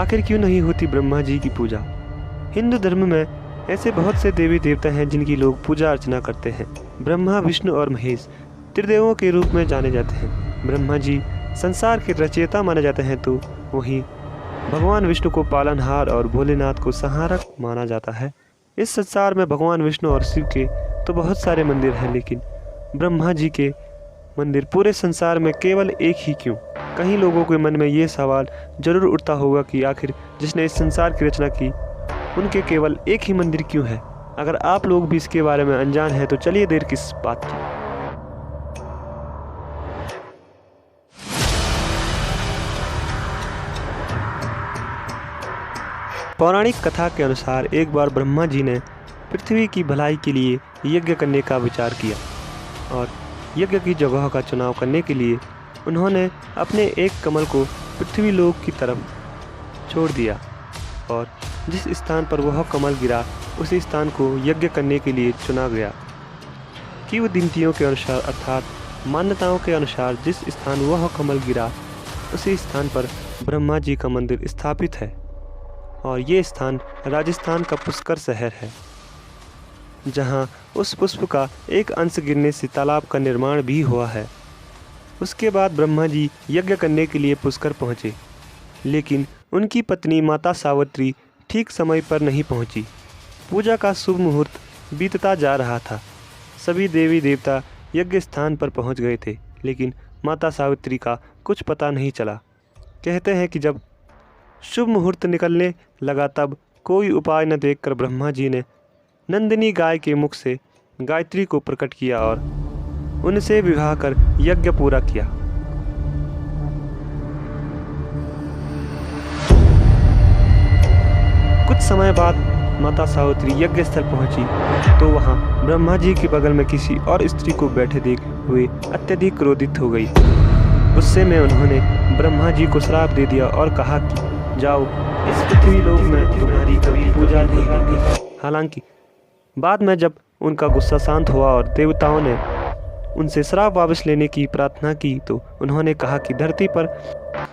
आखिर क्यों नहीं होती ब्रह्मा जी की पूजा? हिंदू धर्म में ऐसे बहुत से देवी देवता हैं जिनकी लोग पूजा अर्चना करते हैं। ब्रह्मा, विष्णु और महेश त्रिदेवों के रूप में जाने जाते हैं। ब्रह्मा जी संसार के रचयिता माने जाते हैं, तो वहीं भगवान विष्णु को पालनहार और भोलेनाथ को संहारक माना जाता है। इस संसार में भगवान विष्णु और शिव के तो बहुत सारे मंदिर हैं, लेकिन ब्रह्मा जी के मंदिर पूरे संसार में केवल एक ही क्यों? कहीं लोगों के मन में ये सवाल जरूर उठता होगा कि आखिर जिसने इस संसार की रचना की उनके केवल एक ही मंदिर क्यों है? अगर आप लोग भी इसके बारे में अनजान हैं तो चलिए देर किस बात की। पौराणिक कथा के अनुसार एक बार ब्रह्मा जी ने पृथ्वी की भलाई के लिए यज्ञ करने का विचार किया और यज्ञ की जगह का चुनाव करने के लिए उन्होंने अपने एक कमल को पृथ्वी लोक की तरफ छोड़ दिया और जिस स्थान पर वह कमल गिरा उसी स्थान को यज्ञ करने के लिए चुना गया। किंवदंतियों के अनुसार अर्थात मान्यताओं के अनुसार जिस स्थान वह कमल गिरा उसी स्थान पर ब्रह्मा जी का मंदिर स्थापित है और ये स्थान राजस्थान का पुष्कर शहर है, जहाँ उस पुष्प का एक अंश गिरने से तालाब का निर्माण भी हुआ है। उसके बाद ब्रह्मा जी यज्ञ करने के लिए पुष्कर पहुँचे, लेकिन उनकी पत्नी माता सावित्री ठीक समय पर नहीं पहुँची। पूजा का शुभ मुहूर्त बीतता जा रहा था। सभी देवी देवता यज्ञ स्थान पर पहुँच गए थे, लेकिन माता सावित्री का कुछ पता नहीं चला। कहते हैं कि जब शुभ मुहूर्त निकलने लगा तब कोई उपाय न देखकर ब्रह्मा जी ने नंदिनी गाय के मुख से गायत्री को प्रकट किया और उनसे विवाह कर यज्ञ पूरा किया। कुछ समय बाद माता सावित्री यज्ञ स्थल पहुंची तो वहां ब्रह्मा जी के बगल में किसी और स्त्री को बैठे देख हुए अत्यधिक क्रोधित हो गई। गुस्से में उन्होंने ब्रह्मा जी को श्राप दे दिया और कहा कि जाओ, इस पृथ्वी लोक में तुम्हारी कभी पूजा नहीं होगी। हालांकि बाद में जब उनका गुस्सा शांत हुआ और देवताओं ने उनसे श्राप वापस लेने की प्रार्थना की तो उन्होंने कहा कि धरती पर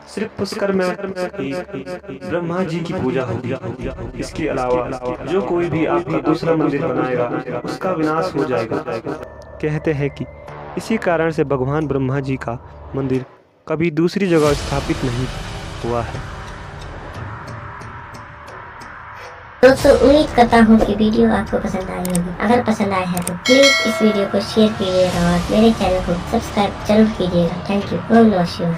सिर्फ पुष्कर में ब्रह्मा जी की पूजा होगी। इसके अलावा जो कोई भी आपका दूसरा मंदिर बनाएगा उसका विनाश हो जाएगा। कहते हैं कि इसी कारण से भगवान ब्रह्मा जी का मंदिर कभी दूसरी जगह स्थापित नहीं हुआ है। दोस्तों, उम्मीद करता हूँ कि वीडियो आपको पसंद आई होगी। अगर पसंद आया है तो प्लीज इस वीडियो को शेयर कीजिएगा और मेरे चैनल को सब्सक्राइब जरूर कीजिएगा। Thank you. ओम नमः शिवाय।